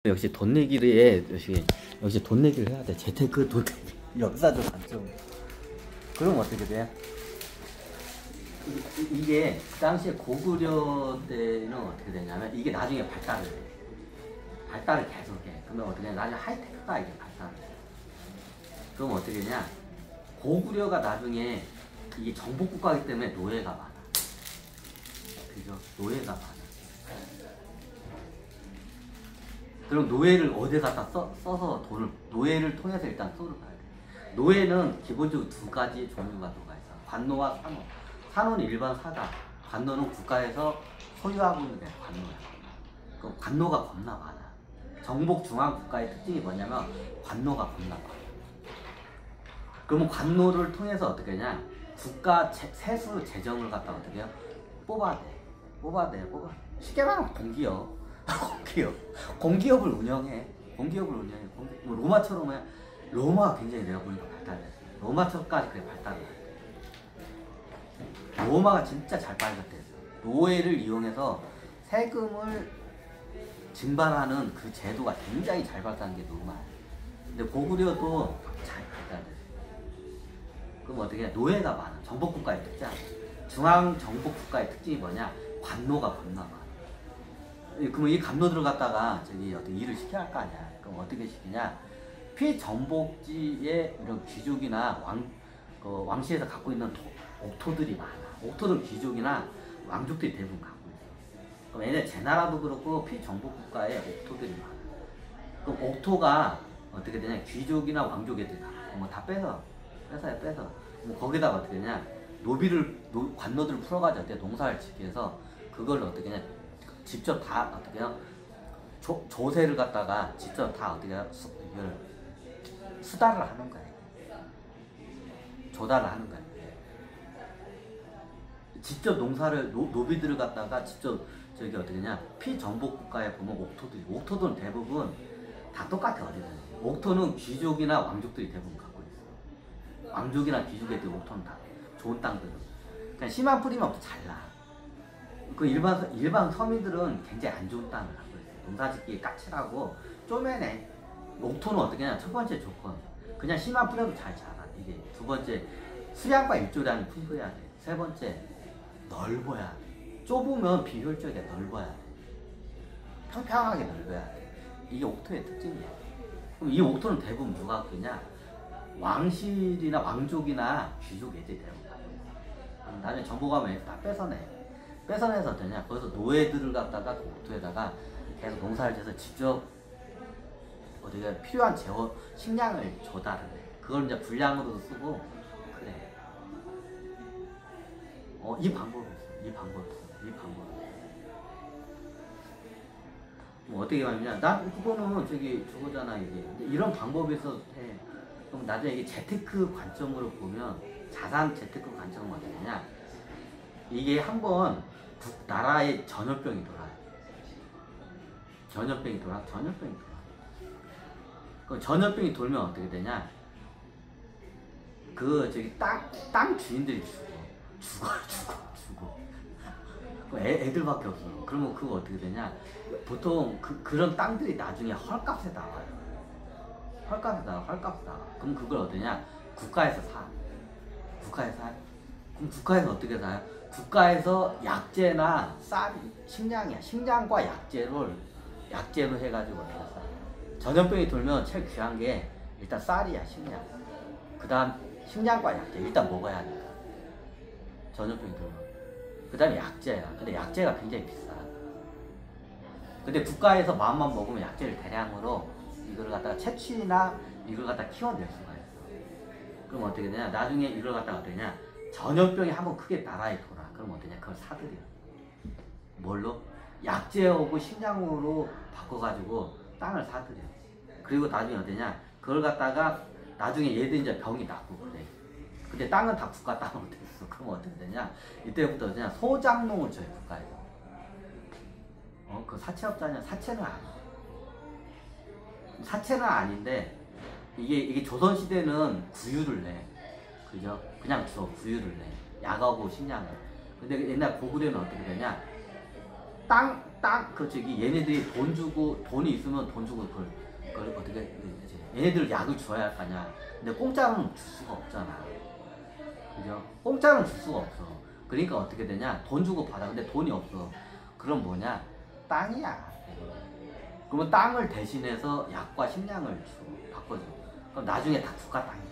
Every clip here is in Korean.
역시 돈 내기를 해. 역시 돈 내기를 해야 돼. 재테크 돈 역사적 관점. 그럼 어떻게 돼? 이게 그 당시에 고구려 때는 어떻게 되냐면 이게 나중에 발달을 해. 발달을 계속해. 그러면 어떻게 해? 나중에 하이테크가 이게 발달을 해. 그럼 어떻게 되냐? 고구려가 나중에 이게 정복국가이기 때문에 노예가 많아. 그죠? 노예가 많아. 그럼 노예를 어디에 갖다 써서 돈을, 노예를 통해서 일단 쏘를 봐야 돼. 노예는 기본적으로 두 가지 종류가 들어가 있어. 관노와 산노. 산노는 일반 사자, 관노는 국가에서 소유하고 있는 게 관노야. 그럼 관노가 겁나 많아. 정복 중앙 국가의 특징이 뭐냐면 관노가 겁나 많아. 그러면 관노를 통해서 어떻게 하냐? 국가 세수 재정을 갖다 어떻게 해요? 뽑아내. 쉽게 말하면 공기업. 공기업을 운영해. 로마처럼 해. 로마가 굉장히 내가 보니까 발달했어. 로마처럼까지 그래 발달을 해. 로마가 진짜 잘 발달됐어. 노예를 이용해서 세금을 증발하는 그 제도가 굉장히 잘 발달한 게 로마야. 근데 고구려도 잘 발달됐어. 그럼 어떻게 해? 노예가 많아. 정복국가의 특징. 중앙 정복국가의 특징이 뭐냐? 관노가 겁나 많아. 그러면 이 관노들을 갖다가 저기 어떻게 일을 시켜야 할 거 아니야. 그럼 어떻게 시키냐? 피정복지의 이런 귀족이나 왕실에서 갖고 있는 옥토들이 많아. 옥토는 귀족이나 왕족들이 대부분 갖고 있어. 그럼 얘네 제 나라도 그렇고 피정복 국가에 옥토들이 많아. 그럼 옥토가 어떻게 되냐? 귀족이나 왕족 애들이 다 뺏어. 뭐 거기다가 어떻게 되냐? 관노들을 풀어가지고 어떻게 농사를 짓게 해서 그걸 어떻게 하냐? 직접 다 어떻게 해요? 조세를 갖다가 직접 다 어떻게 해요? 이걸 수달을 하는 거야. 조달을 하는 거야. 직접 농사를 노비들을 갖다가 직접 저기 어떻게 하냐? 피정복 국가에 보면 옥토들은 대부분 다 똑같아. 어디든 옥토는 귀족이나 왕족들이 대부분 갖고 있어. 왕족이나 귀족 애들 옥토는 다 좋은 땅들은 그냥 씨만 뿌리면 잘 나. 그 일반 서민들은 굉장히 안 좋은 땅을 갖고 있어요. 농사짓기에 까칠하고 쪼매네. 옥토는 어떻게 하냐? 첫 번째 조건, 그냥 씨만 뿌려도 잘 자라. 이게 두 번째, 수량과 일조량이 풍부해야 돼. 세 번째, 넓어야 돼. 좁으면 비효율적이야. 넓어야 돼. 평평하게 넓어야 돼. 이게 옥토의 특징이야. 그럼 이 옥토는 대부분 누가 갖고 있냐? 왕실이나 왕족이나 귀족 애들이 대부분 갖고 있어. 나중에 정복하면 다 뺏어내서 어떠냐? 거기서 노예들을 갖다가 그 옥토에다가 계속 농사를 지어서 직접 어디가 필요한 식량을 조달을 해. 그걸 이제 불량으로도 쓰고 그래. 이 방법이 있어. 뭐 어떻게 하느냐? 난 그거는 저거잖아 이게. 이런 방법에서 해. 그럼 나중에 이게 재테크 관점으로 보면 자산 재테크 관점은 어떻게 되냐? 이게 한번 나라의 전염병이 돌아. 그 전염병이 돌면 어떻게 되냐? 땅 주인들이 죽어. 애들밖에 없어. 그러면 그거 어떻게 되냐? 보통 그런 땅들이 나중에 헐값에 나와요. 헐값에 나와. 그럼 그걸 어떠냐? 국가에서 사. 그럼 국가에서 어떻게 사요? 국가에서 약재나 식량이야. 식량과 약재로 해가지고 어떻게 사. 전염병이 돌면 제일 귀한 게 일단 쌀이야. 식량. 그 다음 식량과 약재 일단 먹어야 하니까. 전염병이 돌면. 그 다음에 약재야. 근데 약재가 굉장히 비싸. 근데 국가에서 마음만 먹으면 약재를 대량으로 이걸 갖다가 채취나 이걸 갖다 키워낼 수가 있어. 그럼 어떻게 되냐? 나중에 이걸 갖다가 어떻게 되냐? 전염병이 한번 크게 나라에 돌아. 그럼 어떠냐? 그걸 사들여. 뭘로? 약재하고 식량으로 바꿔가지고 땅을 사들여. 그리고 나중에 어떠냐? 그걸 갖다가 나중에 얘들 이제 병이 낫고 그래. 근데 땅은 다 국가 땅으로 됐어. 그럼 어떻게 되냐? 이때부터 어떠냐? 소작농을 줘요, 국가에서. 그 사채업자냐? 사채는 아닌데 이게 조선시대는 구유를 내. 그죠? 그냥 구유를 내. 약하고 식량을. 근데 옛날 고구려는 어떻게 되냐? 얘네들이 돈 주고, 돈이 있으면 돈 주고 그걸 어떻게, 얘네들 약을 줘야 할 거 아니야. 근데 공짜로는 줄 수가 없잖아. 그죠? 공짜로는 줄 수가 없어. 그러니까 어떻게 되냐? 돈 주고 받아. 근데 돈이 없어. 그럼 뭐냐? 땅이야. 그러면 땅을 대신해서 약과 식량을 바꿔줘. 그럼 나중에 다 국가 땅이야.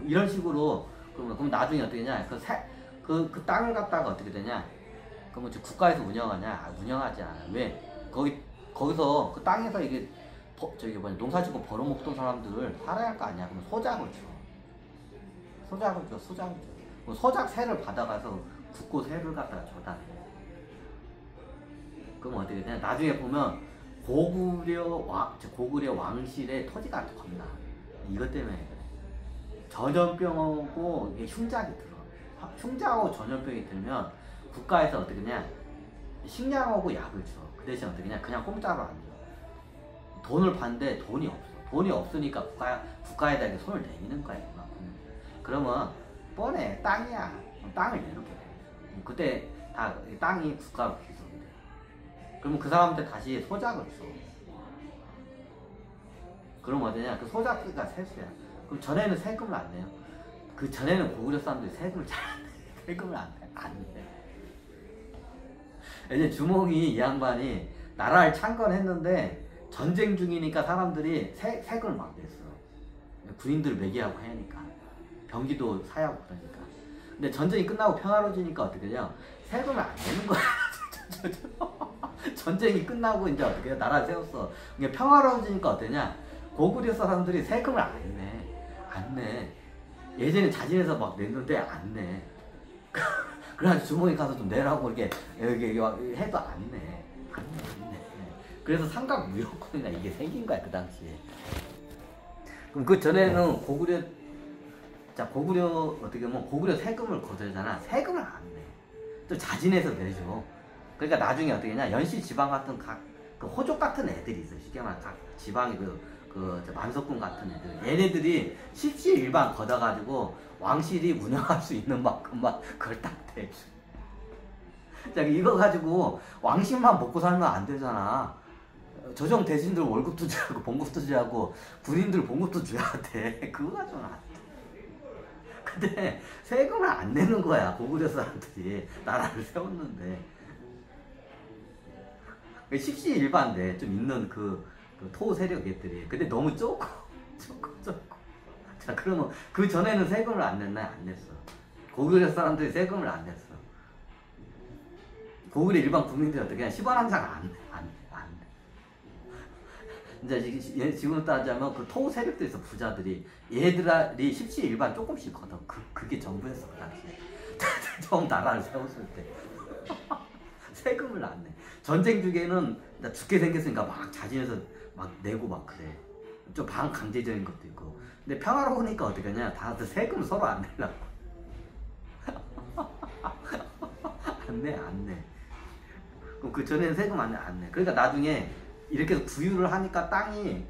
이런 식으로, 그럼 나중에 어떻게 되냐? 그 땅을 갖다가 어떻게 되냐? 그러면 국가에서 운영하냐? 운영하지 않아. 왜? 거기서 그 땅에서 이게 농사 짓고 벌어먹던 사람들을 살아야 할 거 아니야. 그럼 소작을 줘. 그럼 소작 세를 받아가서 국고 세를 갖다가 줘다. 그럼 어떻게 되냐? 나중에 보면 고구려 왕실의 토지가 겁나. 이것 때문에 그래. 전염병하고 이게 흉작이 들어. 흉작하고 전염병이 들면 국가에서 어떻게 하냐? 식량하고 약을 줘. 그 대신 어떻게 하냐? 그냥 공짜로 안 줘. 돈을 받는데 돈이 없어. 돈이 없으니까 국가에다 이렇게 손을 내미는 거야. 그러면 뻔해. 땅이야. 땅을 내놓게 돼. 그때 다 땅이 국가로 귀속이 돼. 그러면 그 사람한테 다시 소작을 줘. 그럼 어디냐? 그 소작비가 세수야. 그럼 전에는 세금을 안 내요. 그 전에는 고구려 사람들이 세금을 잘 안 내. 세금을 안 내. 이제 주몽이 이 양반이 나라를 창건했는데 전쟁 중이니까 사람들이 세금을 막 냈어. 군인들을 매개하고 하니까. 병기도 사야고 그러니까. 근데 전쟁이 끝나고 평화로워지니까 어떻게 돼요? 세금을 안 내는 거야. 전쟁이 끝나고 이제 어떻게 해요? 나라를 세웠어. 그러니까 평화로워지니까 어떠냐? 고구려 사람들이 세금을 안 내. 예전에 자진해서 막 냈는데 안 내. 그래가지고 주몽이 가서 좀 내라고 이렇게 여기 해도 안 내. 그래서 삼각무역권이나 이게 생긴 거야, 그 당시에. 그럼 그 전에는 고구려 어떻게 보면 고구려 세금을 거두잖아. 세금을 안 내. 또 자진해서 내줘. 그러니까 나중에 어떻게 하냐? 연시 지방 같은 그 호족 같은 애들이 있어. 쉽게 말하면 각 지방이 만석군 같은 애들. 얘네들이 십시일반 걷어가지고 왕실이 운영할 수 있는 만큼만 그걸 딱 대줘. 자, 이거 가지고 왕실만 먹고 살면 안 되잖아. 조정 대신들 월급도 줘야 하고 봉급도 줘야 하고 군인들 봉급도 줘야 돼. 그거 가지고는 안 돼. 근데 세금을 안 내는 거야. 고구려 사람들이 나라를 세웠는데. 십시일반데 좀 있는 그 토 세력들이. 근데 너무 적고. 자, 그러면 그 전에는 세금을 안 냈나요? 안 냈어. 고구려 사람들이 세금을 안 냈어. 고구려 일반 국민들이 어떻게 그냥 10원 한 장 안 내. 이제 지금 따지자면 그 토 세력들이 있어. 부자들이. 얘들이 십시일반 조금씩 걷어. 그게 전부였어. 그 당시에. 처음 나라를 세웠을 때. 세금을 안 내. 전쟁 중에는 나 죽게 생겼으니까 막 자진해서 막 내고 막 그래. 좀 반강제적인 것도 있고. 근데 평화로우니까 어떻게 하냐? 다들 세금 서로 안 내려고. 안 내. 그럼 그 전에는 세금 안 내. 그러니까 나중에 이렇게 해서 구유를 하니까 땅이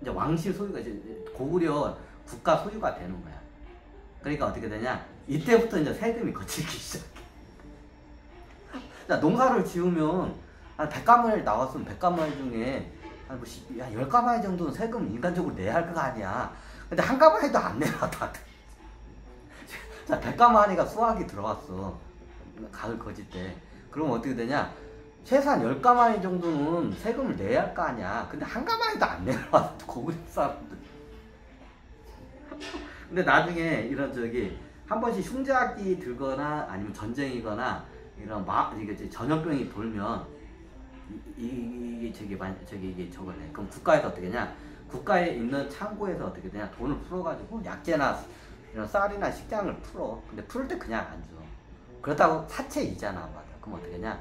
이제 왕실 소유가 이제 고구려 국가 소유가 되는 거야. 그러니까 어떻게 되냐? 이때부터 이제 세금이 거치기 시작해. 자, 농사를 지으면 한 100가마일 나왔으면 100가마일 중에 한 10가마일 정도는 세금 인간적으로 내야 할 거 아니야. 근데 한 가마일도 안 내놔, 다들. 자, 100가마니가 수확이 들어왔어. 가을 거짓 때. 그럼 어떻게 되냐? 최소한 10가마일 정도는 세금을 내야 할 거 아니야. 근데 한 가마일도 안 내놔, 고구려 사람들. 근데 나중에 이런 한 번씩 흉작이 들거나 아니면 전쟁이거나 이런 이게 전염병이 돌면 이게 이게 저거네. 그럼 국가에서 어떻게 하냐? 국가에 있는 창고에서 어떻게 되냐? 돈을 풀어가지고 약재나 이런 쌀이나 식량을 풀어. 근데 풀 때 그냥 안 줘. 그렇다고 사채 이자나 받아. 그럼 어떻게 하냐?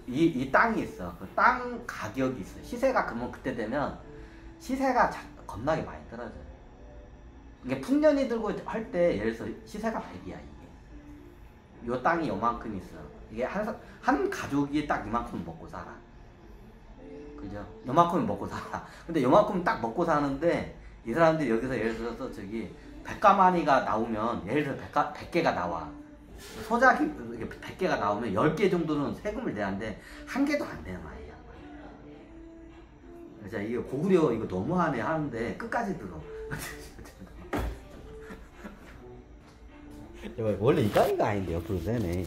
이 땅이 있어. 그 땅 가격이 있어. 시세가 그러면 그때 되면 시세가 겁나게 많이 떨어져. 이게 풍년이 들고 할 때 예를 들어서 시세가 100이야 이게. 요 땅이 요만큼 있어. 이게 한 가족이 딱 이만큼 먹고 살아. 그죠? 요만큼 먹고 살아. 근데 요만큼 딱 먹고 사는데 이 사람들이 여기서 예를 들어서 100가마니가 나오면 예를 들어서 100개가 나와. 소작이 100개가 나오면 10개 정도는 세금을 내야 하는데 1개도 안 내는 거야. 그래서 이게 고구려 이거 너무하네 하는데 끝까지 들어. 원래 이까지가 아닌데 옆으로 되네.